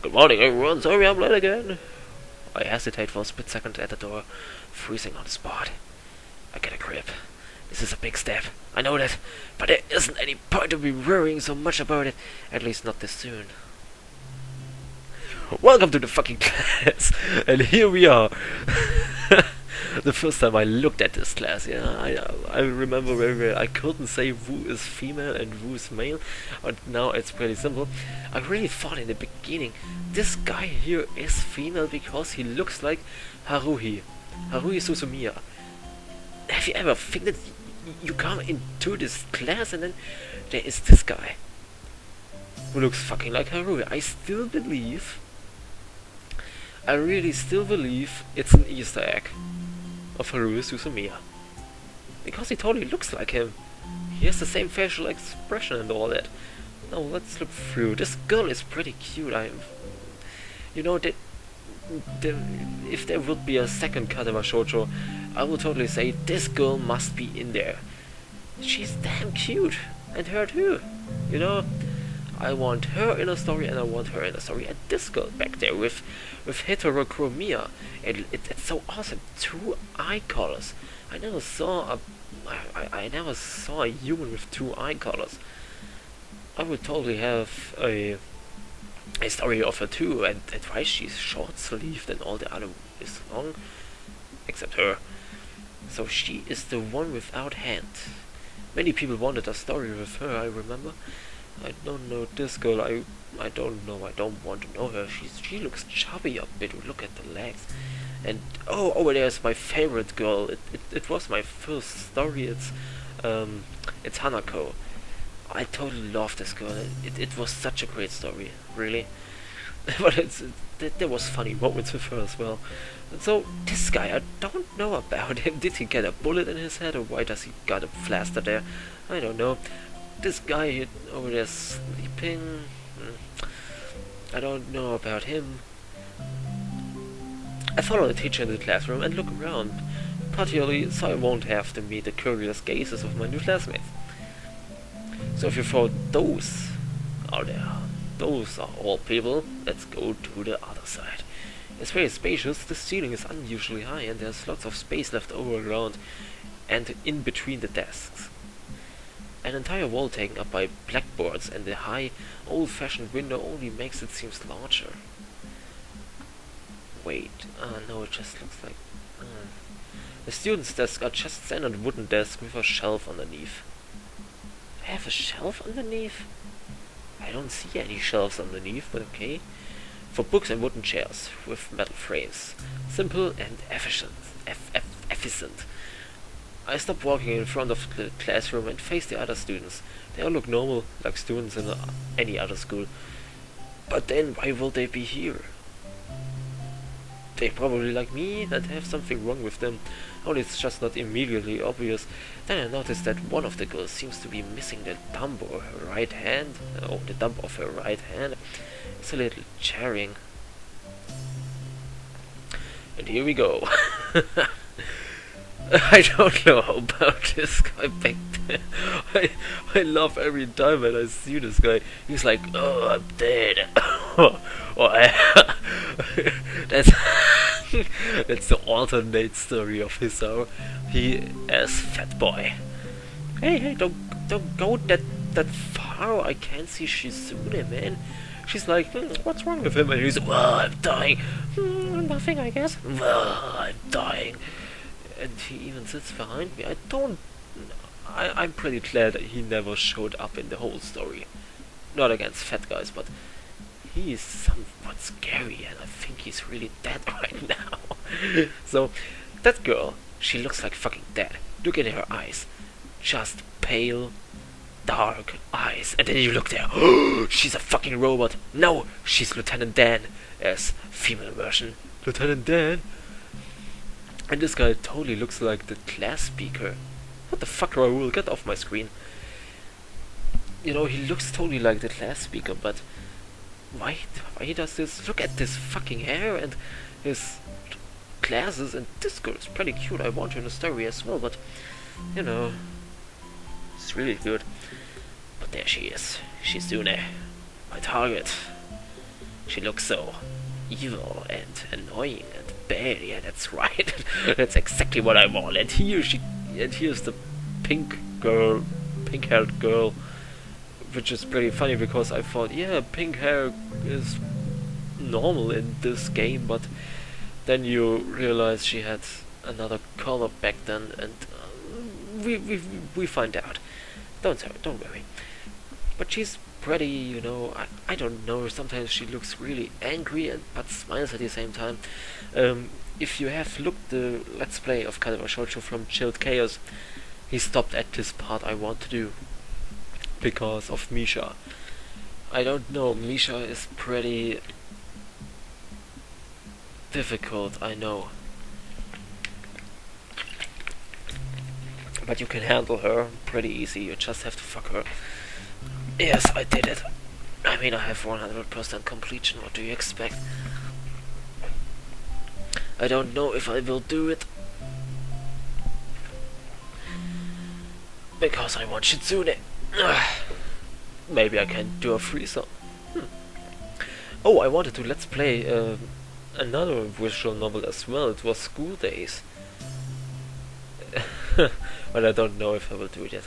Good morning, everyone. Sorry I'm late again. I hesitate for a split second at the door, freezing on the spot. I get a grip. This is a big step. I know that, but there isn't any point of me worrying so much about it. At least not this soon. Welcome to the fucking class, and here we are. The first time I looked at this class, I remember very well. I couldn't say who is female and who is male, but now it's pretty simple. I really thought in the beginning, this guy here is female because he looks like Haruhi Suzumiya. Have you ever think that you come into this class and then there is this guy who looks fucking like Haruhi? I really still believe it's an Easter egg of Haruhi Suzumiya, because he totally looks like him. He has the same facial expression and all that. Now let's look through. This girl is pretty cute. You know, that if there would be a second Katawa Shoujo, I would totally say this girl must be in there. She's damn cute, and her too. You know, I want her in a story, and I want her in a story. And this girl back there with heterochromia, it's so awesome. 2 eye colors. I never saw a human with 2 eye colors. I would totally have a story of her too, and why she's short sleeved and all the other is long, except her. So she is the one without hand. Many people wanted a story with her, I remember. I don't know this girl. I don't know. I don't want to know her. She looks chubby a bit. Look at the legs. And over there's my favorite girl. It was my first story. It's Hanako. I totally love this girl. It was such a great story, really. But there was funny moments with her as well. And so this guy, I don't know about him. Did he get a bullet in his head, or why does he got a blaster there? I don't know. This guy over there sleeping, I don't know about him. I follow the teacher in the classroom and look around, particularly so I won't have to meet the curious gazes of my new classmates. So if you throw those out there, those are all people, let's go to the other side. It's very spacious, the ceiling is unusually high, and there's lots of space left over around and in between the desks. An entire wall taken up by blackboards, and the high, old-fashioned window only makes it seem larger. Wait, no, it just looks like... The students' desks are just standard wooden desks with a shelf underneath. I have a shelf underneath? I don't see any shelves underneath, but okay. For books and wooden chairs with metal frames. Simple and efficient. I stop walking in front of the classroom and face the other students. They all look normal, like students in any other school. But then, why will they be here? They probably like me and have something wrong with them. Only it's just not immediately obvious. Then I notice that one of the girls seems to be missing the thumb or her right hand. Oh, the thumb of her right hand. It's a little jarring. And here we go. I don't know about this guy back there. I laugh every time when I see this guy. He's like, oh, I'm dead. That's that's the alternate story of Hisao. He as fat boy. Hey, don't go that far. I can't see Shizune, man. She's like, what's wrong with him? And he's, well, I'm dying. Nothing, I guess. Well, I'm dying. And he even sits behind me. I'm pretty glad that he never showed up in the whole story. Not against fat guys, but he is somewhat scary, and I think he's really dead right now. So, that girl, she looks like fucking dead. Look at her eyes. Just pale, dark eyes. And then you look there. She's a fucking robot. No, she's Lieutenant Dan as female version. Lieutenant Dan? And this guy totally looks like the class speaker. What the fuck, Raoul? Get off my screen. You know, he looks totally like the class speaker, but why he does this? Look at this fucking hair and his glasses, and this girl is pretty cute. I want her in a story as well, but you know, it's really good. But there she is. Shizune, my target. She looks so evil and annoying and bad. Yeah, that's right. That's exactly what I want. And here's the pink-haired girl, which is pretty funny because I thought, yeah, pink hair is normal in this game, but then you realize she had another color back then, and we find out. Don't worry. But she's pretty, you know. I don't know. Sometimes she looks really angry but smiles at the same time. If you have looked the Let's Play of Katawa Shoujo from Chilled Chaos, he stopped at this part I want to do because of Misha. I don't know. Misha is pretty difficult, I know. But you can handle her pretty easy. You just have to fuck her. Yes, I did it. I mean, I have 100% completion. What do you expect? I don't know if I will do it, because I want Shitsune. Maybe I can do a threesome. Oh, I wanted to let's play another visual novel as well. It was School Days. But I don't know if I will do it yet.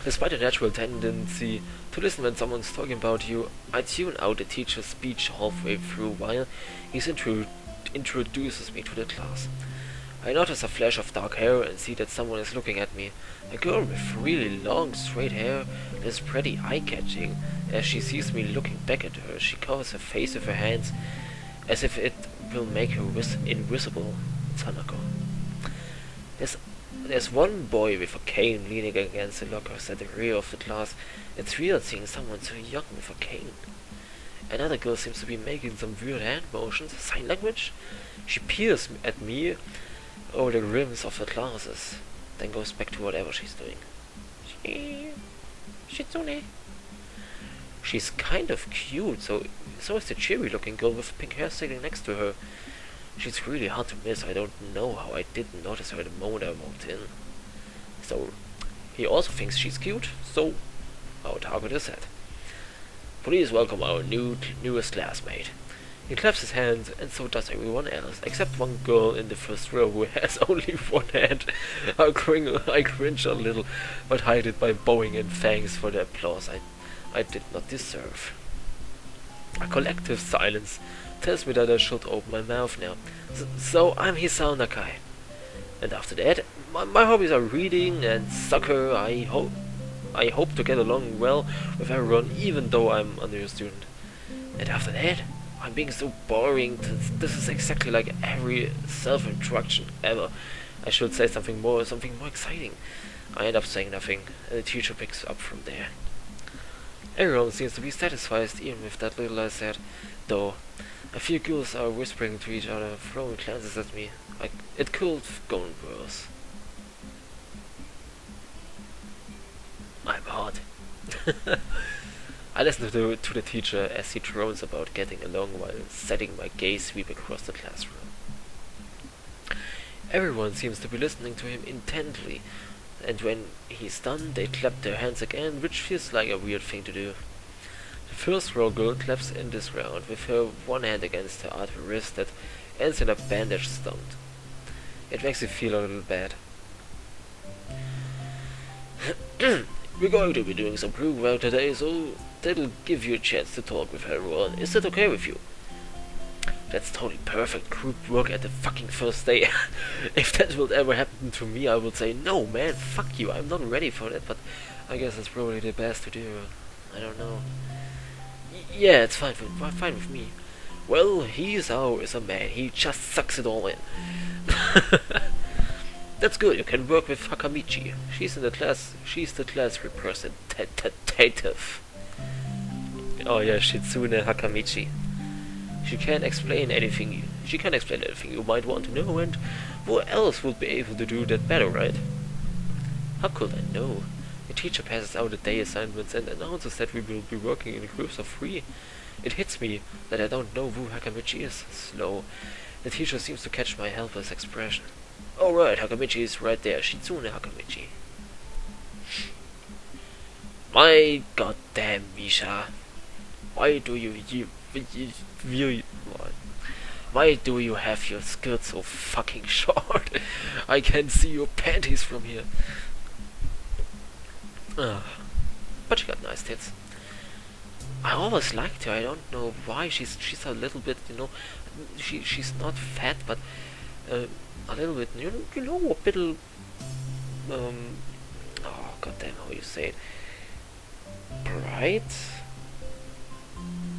Despite a natural tendency to listen when someone's talking about you, I tune out the teacher's speech halfway through while he introduces me to the class. I notice a flash of dark hair and see that someone is looking at me. A girl with really long, straight hair that is pretty eye-catching. As she sees me looking back at her, she covers her face with her hands as if it will make her invisible. It's Hanako. There's one boy with a cane leaning against the lockers at the rear of the class. It's weird seeing someone so young with a cane. Another girl seems to be making some weird hand motions. Sign language? She peers at me over the rims of her glasses, then goes back to whatever she's doing. Shitsune. She's kind of cute, so is the cheery looking girl with pink hair sitting next to her. She's really hard to miss. I don't know how I didn't notice her the moment I walked in. So, he also thinks she's cute, so our target is set. Please welcome our newest classmate. He claps his hands, and so does everyone else, except one girl in the first row who has only one hand. I cringe a little, but hide it by bowing in thanks for the applause I did not deserve. A collective silence tells me that I should open my mouth now. So I'm Hisao Nakai. And after that, my hobbies are reading and soccer. I hope to get along well with everyone, even though I'm a new student. And after that, I'm being so boring. This is exactly like every self-introduction ever. I should say something more exciting. I end up saying nothing, and the teacher picks up from there. Everyone seems to be satisfied even with that little I said, though a few girls are whispering to each other, throwing glances at me. It could have gone worse. I'm hot. I listen to the teacher as he drones about getting along while setting my gaze sweep across the classroom. Everyone seems to be listening to him intently, and when he's done, they clap their hands again, which feels like a weird thing to do. The first row girl claps in this round, with her one hand against her other wrist that ends in a bandaged stunt. It makes me feel a little bad. We're going to be doing some group work today, so that'll give you a chance to talk with everyone. Is that okay with you? That's totally perfect. Group work at the fucking first day. If that will ever happen to me, I would say, no man, fuck you, I'm not ready for that, but I guess it's probably the best to do. I don't know. Yeah, it's fine with me. Well, Hisao is a man, he just sucks it all in. That's good, you can work with Hakamichi. She's the class representative. Oh yeah, Shitsune Hakamichi. She can explain anything you might want to know, and who else would be able to do that better, right? How could I know? The teacher passes out the day assignments and announces that we will be working in groups of 3. It hits me that I don't know who Hakamichi is. Slow. The teacher seems to catch my helpless expression. Alright, Hakamichi is right there. Shitsune Hakamichi. My goddamn Misha. Why do you why do you have your skirt so fucking short? I can see your panties from here. But she got nice tits. I always liked her. I don't know why. She's a little bit, you know, she's not fat, but a little bit, you know, a bit. Oh goddamn, how you say it? Bright?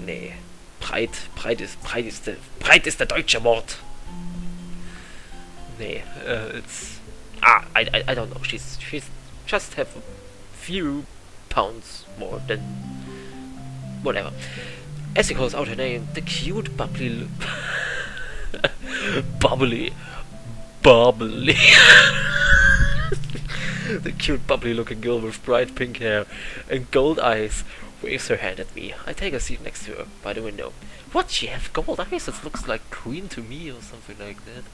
Nee. Breit ist der deutsche Wort. Nee, it's I don't know. She's just have a few pounds more than whatever. As he calls out her name, the cute bubbly bubbly the cute bubbly looking girl with bright pink hair and gold eyes waves her hand at me. I take a seat next to her by the window. What, she have gold eyes? It looks like green to me or something like that.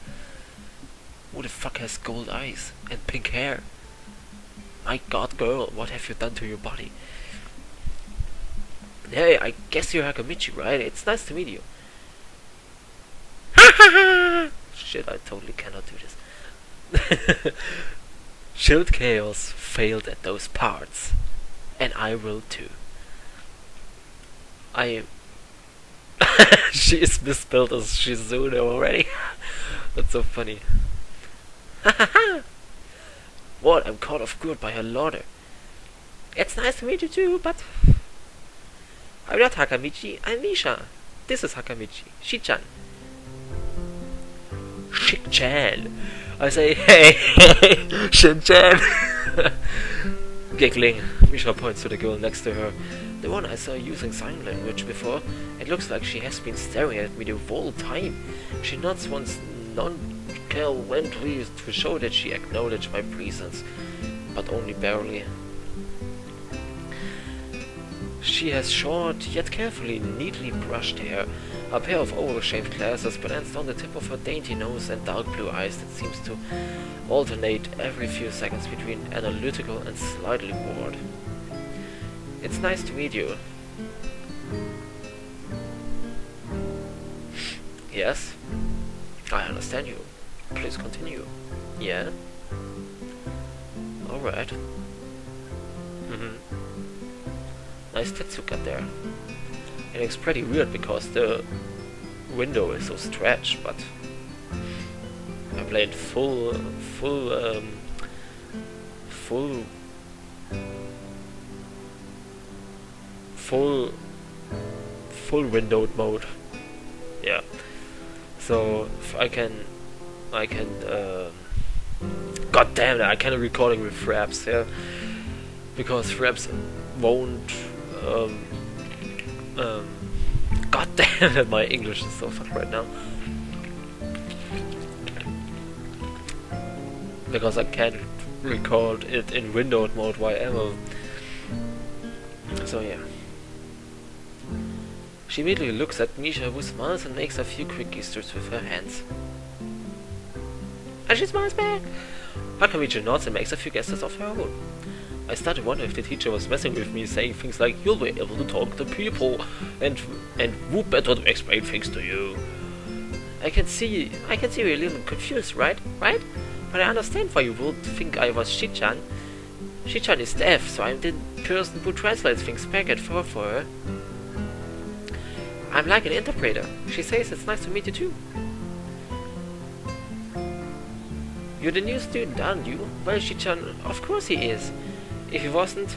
Who the fuck has gold eyes and pink hair? My god, girl, what have you done to your body? Hey, I guess you're Hakamichi, right? It's nice to meet you. Shit, I totally cannot do this. Chilled Chaos failed at those parts. And I will too. She is misspelled as Shizune already. That's so funny. What? I'm caught off guard by her laughter. It's nice to meet you too, but I'm not Hakamichi, I'm Misha. This is Hakamichi, Shi-chan. Shik-chan. I say, hey, Shin-chan. Giggling, Misha points to the girl next to her. The one I saw using sign language before. It looks like she has been staring at me the whole time. She nods once nonchalantly to show that she acknowledged my presence, but only barely. She has short, yet carefully, neatly brushed hair, a pair of oval-shaped glasses balanced on the tip of her dainty nose, and dark blue eyes that seems to alternate every few seconds between analytical and slightly bored. It's nice to meet you. Yes? I understand you. Please continue. Yeah? Alright. Nice tits you got there. It looks pretty weird because the window is so stretched, but I played full windowed mode. Yeah. So I can god damn it, I can recording with fraps, yeah. Because fraps won't god damn it, my English is so fucked right now. Because I can't record it in windowed mode, whatever. So yeah. She immediately looks at Misha, who smiles and makes a few quick gestures with her hands. And she smiles back! Hakamichi nods and makes a few gestures of her own. I started wondering if the teacher was messing with me, saying things like, "You'll be able to talk to people, and who better to explain things to you?" I can see you're a little confused, right? But I understand why you would think I was Shi-chan. Shi-chan is deaf, so I'm the person who translates things back and forth for her. I'm like an interpreter. She says it's nice to meet you too. You're the new student, aren't you? Well, Shi-chan, of course he is. If he wasn't,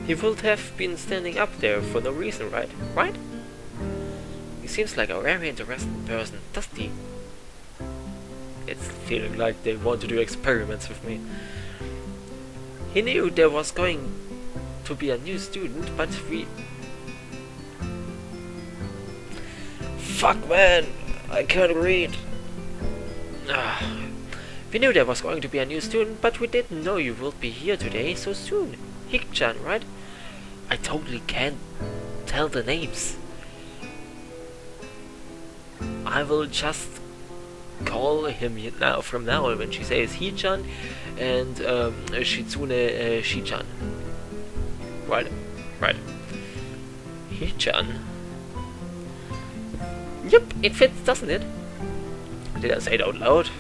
he would have been standing up there for no reason, right? Right? He seems like a very interesting person, doesn't he? It's feeling like they want to do experiments with me. He knew there was going to be a new student, but we... Fuck, man! I can't read! We knew there was going to be a new student, but we didn't know you would be here today so soon. Hik-chan, right? I totally can't tell the names. I will just call him now from now on when she says Hi-chan and Shitsune Shi-chan. Right. Shi-chan. Yep, it fits, doesn't it? Did I say it out loud?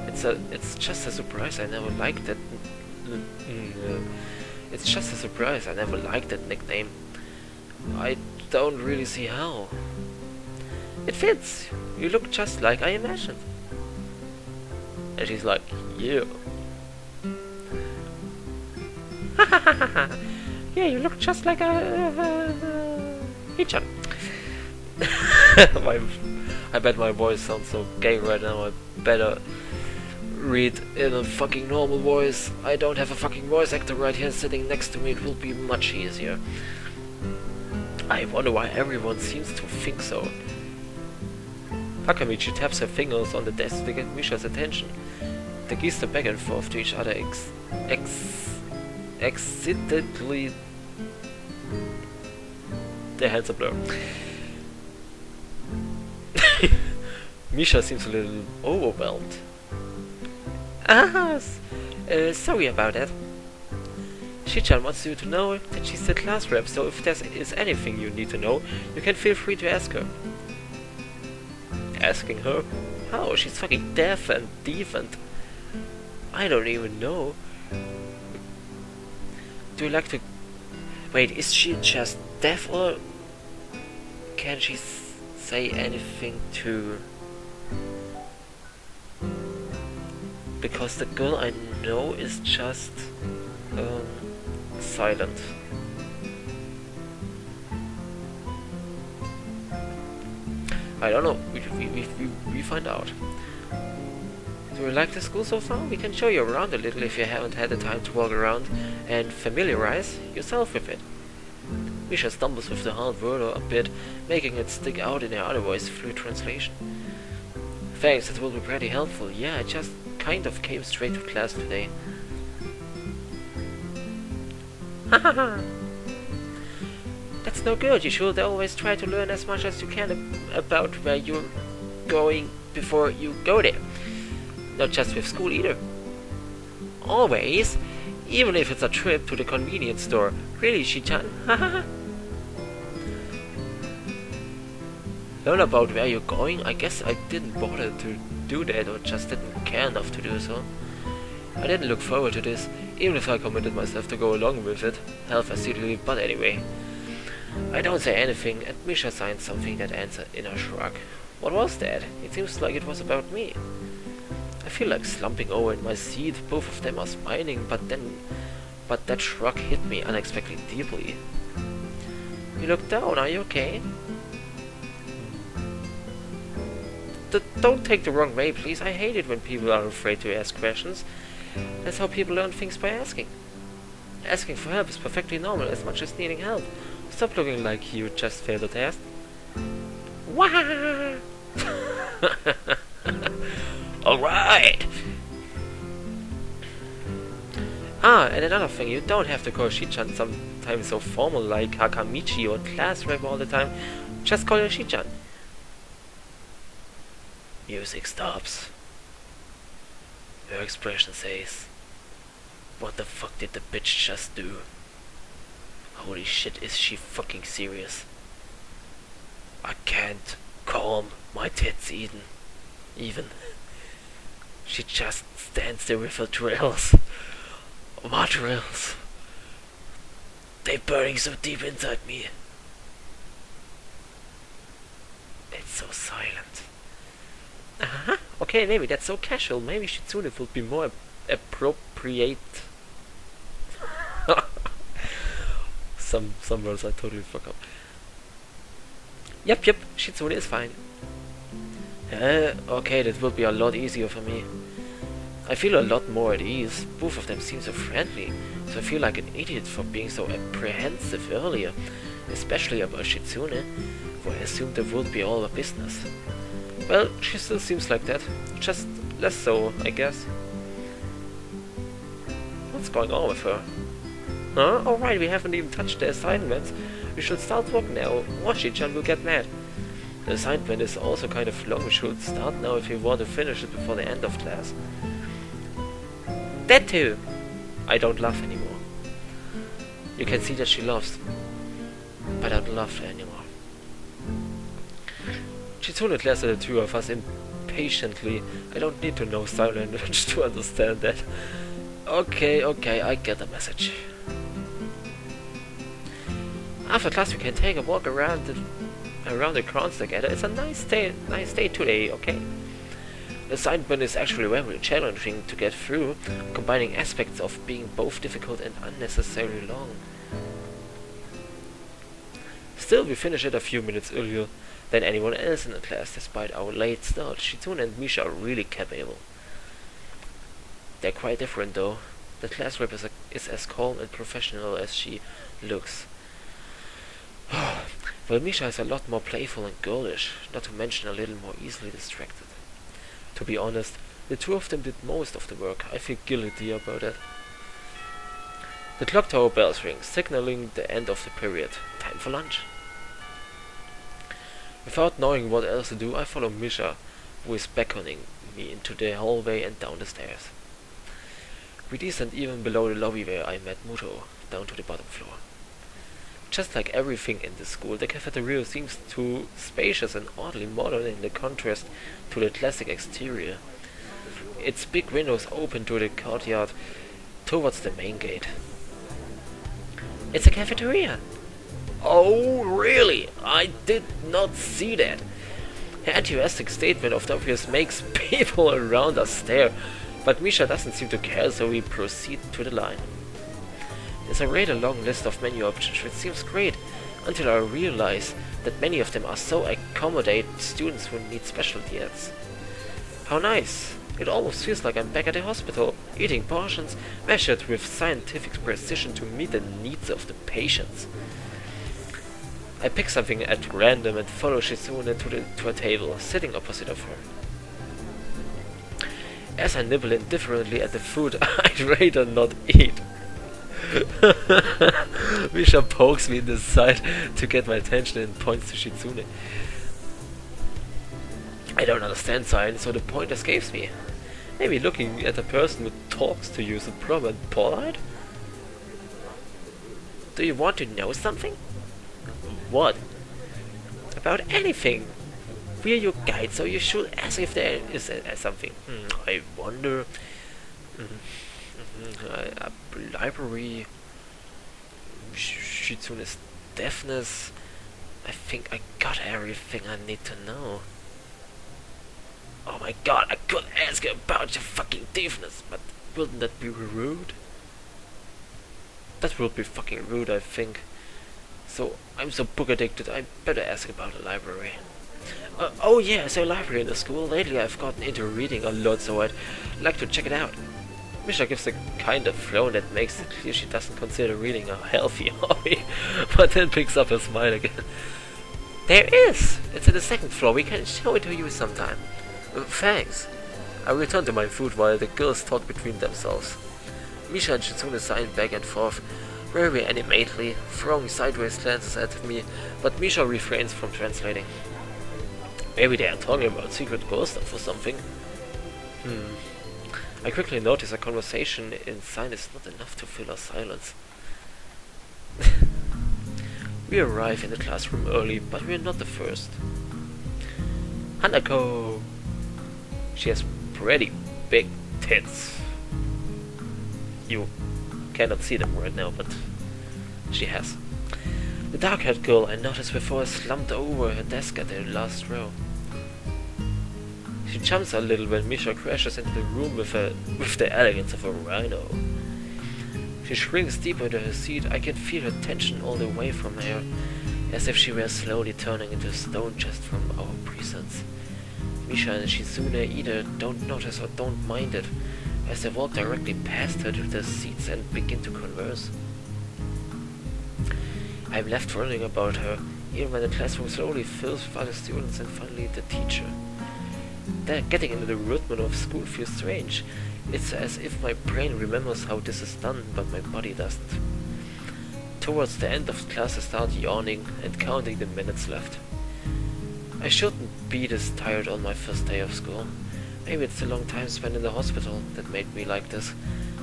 It's just a surprise. I never liked that. It's just a surprise. I never liked that nickname. I don't really see how. It fits. You look just like I imagined. And she's like, yeah. Yeah, you look just like Hichan. I bet my voice sounds so gay right now. I better read in a fucking normal voice. I don't have a fucking voice actor right here sitting next to me. It will be much easier. I wonder why everyone seems to think so. Takamichi taps her fingers on the desk to get Misha's attention. They geese back and forth to each other excitedly. Their hands are blurred. Misha seems a little overwhelmed. Sorry about that. Shi-chan wants you to know that she's the class rep, so if there is anything you need to know, you can feel free to ask her. Asking her? How? She's fucking deaf and deafened. I don't even know. Do you like to... Wait, is she just deaf, or can she say anything too? Because the girl I know is just silent. I don't know. We find out. Do you like the school so far? We can show you around a little if you haven't had the time to walk around and familiarize yourself with it. Misha stumbles with the hard word a bit, making it stick out in her otherwise fluid translation. Thanks, that will be pretty helpful. Yeah, I just kind of came straight to class today. Hahaha. That's no good. You should always try to learn as much as you can about where you're going before you go there. Not just with school either. Always. Even if it's a trip to the convenience store. Really, Shi-chan? Hahaha. Learn about where you're going? I guess I didn't bother to do that, or just didn't care enough to do so. I didn't look forward to this, even if I committed myself to go along with it, half-facetedly, but anyway. I don't say anything, and Misha signs something that ends in a shrug. What was that? It seems like it was about me. I feel like slumping over in my seat. Both of them are smiling, but that shrug hit me unexpectedly deeply. You look down, are you okay? Don't take the wrong way, please. I hate it when people are afraid to ask questions. That's how people learn things, by asking. Asking for help is perfectly normal, as much as needing help. Stop looking like you just failed a test. Wah! Alright! And another thing, you don't have to call Shi-chan sometimes so formal like Hakamichi or class rep all the time. Just call her Shi-chan. Music stops. Her expression says, what the fuck did the bitch just do? Holy shit, is she fucking serious? I can't calm my tits even. She just stands there with her drills. My drills. They're burning so deep inside me. It's so silent. Okay, maybe that's so casual. Maybe Shitsune would be more appropriate. Some words I totally fuck up. Yep, Shitsune is fine. Okay, that will be a lot easier for me. I feel a lot more at ease. Both of them seem so friendly, so I feel like an idiot for being so apprehensive earlier, especially about Shitsune, for I assumed the would be all her business. Well, she still seems like that, just less so, I guess. What's going on with her? Huh? Alright, we haven't even touched the assignments. We should start work now, or Shi-chan will get mad. The assignment is also kind of long. We should start now if we want to finish it before the end of class. That too! I don't laugh anymore. You can see that she laughs, but I don't laugh anymore. Shitsune glares at the two of us impatiently. I don't need to know sign language to understand that. Okay, I get the message. After class we can take a walk around the grounds together. It's a nice day today, okay? The assignment is actually very challenging to get through, combining aspects of being both difficult and unnecessarily long. Still, we finish it a few minutes earlier than anyone else in the class, despite our late start. Shitsune and Misha are really capable. They're quite different though. The class rep is as calm and professional as she looks. Well, Misha is a lot more playful and girlish, not to mention a little more easily distracted. To be honest, the two of them did most of the work. I feel guilty about it. The clock tower bells ring, signaling the end of the period. Time for lunch. Without knowing what else to do, I follow Misha, who is beckoning me into the hallway and down the stairs. We descend even below the lobby where I met Muto, down to the bottom floor. Just like everything in this school, the cafeteria seems too spacious and oddly modern in the contrast to the classic exterior. Its big windows open to the courtyard towards the main gate. It's a cafeteria! Oh, really? I did not see that. Her enthusiastic statement of the obvious makes people around us stare, but Misha doesn't seem to care, so we proceed to the line. There's a rather long list of menu options, which seems great, until I realize that many of them are so accommodate students who need special diets. How nice! It almost feels like I'm back at the hospital, eating portions measured with scientific precision to meet the needs of the patients. I pick something at random and follow Shitsune to a table, sitting opposite of her. As I nibble indifferently at the food I'd rather not eat. Misha pokes me in the side to get my attention and points to Shitsune. I don't understand science, so the point escapes me. Maybe looking at a person who talks to you is a problem and polite? Do you want to know something? What? About anything. We're your guide, so you should ask if there is something. I wonder... a library... Shitsune's deafness... I think I got everything I need to know. Oh my god, I could ask you about your fucking deafness, but wouldn't that be rude? That would be fucking rude, I think. So, I'm so book addicted, I better ask about the library. Oh yeah, so library in the school. Lately I've gotten into reading a lot, so I'd like to check it out. Misha gives a kind of frown that makes it clear she doesn't consider reading a healthy hobby, but then picks up her smile again. There is! It's at the second floor, we can show it to you sometime. Thanks. I return to my food while the girls talk between themselves. Misha and Shitsune sign back and forth, very animatedly, throwing sideways glances at me, but Misha refrains from translating. Maybe they are talking about secret girl stuff or something. I quickly notice a conversation in sign is not enough to fill our silence. We arrive in the classroom early, but we are not the first. Hanako! She has pretty big tits. You cannot see them right now, but she has. The dark-haired girl I noticed before is slumped over her desk at the last row. She jumps a little when Misha crashes into the room with the elegance of a rhino. She shrinks deeper into her seat. I can feel her tension all the way from her, as if she were slowly turning into stone just from our presence. Misha and Shitsune either don't notice or don't mind it, as they walk directly past her to their seats and begin to converse. I'm left wondering about her, even when the classroom slowly fills with other students and finally the teacher. Getting into the rhythm of school feels strange. It's as if my brain remembers how this is done, but my body doesn't. Towards the end of class I start yawning and counting the minutes left. I shouldn't be this tired on my first day of school. Maybe it's the long time spent in the hospital that made me like this.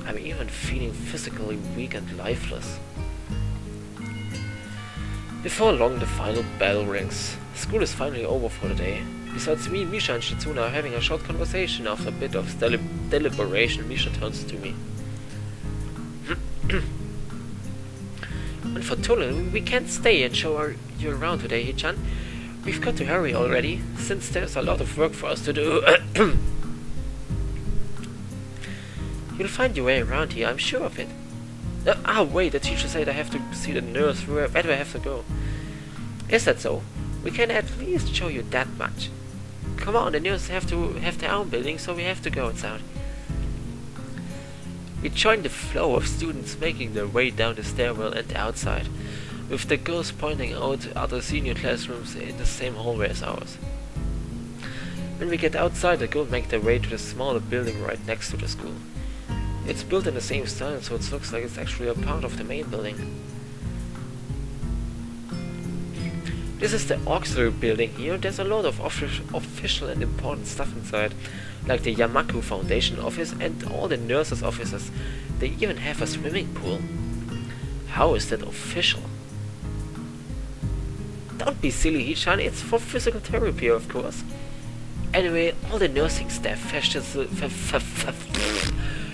I'm even feeling physically weak and lifeless. Before long the final bell rings. School is finally over for the day. Besides me, Misha and Shitsuna are having a short conversation. After a bit of deliberation, Misha turns to me. Unfortunately, we can't stay and show you around today, Hichan. We've got to hurry already, since there's a lot of work for us to do. You'll find your way around here, I'm sure of it. Wait, the teacher said I have to see the nurse. Where do I have to go? Is that so? We can at least show you that much. Come on, the nurses have to have their own building, so we have to go inside. We join the flow of students making their way down the stairwell and outside, with the girls pointing out other senior classrooms in the same hallway as ours. When we get outside, the girls make their way to the smaller building right next to the school. It's built in the same style, so it looks like it's actually a part of the main building. This is the auxiliary building here. There's a lot of official and important stuff inside, like the Yamaku Foundation office and all the nurses' offices. They even have a swimming pool. How is that official? Don't be silly, Hichan, it's for physical therapy, of course. Anyway, all the nursing staff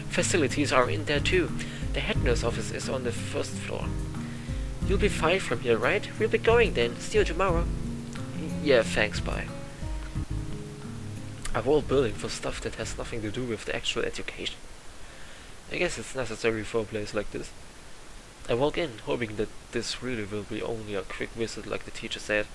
facilities are in there too. The head nurse office is on the first floor. You'll be fine from here, right? We'll be going then. See you tomorrow. Yeah, thanks, bye. A whole building for stuff that has nothing to do with the actual education. I guess it's necessary for a place like this. I walk in, hoping that this really will be only a quick visit like the teacher said.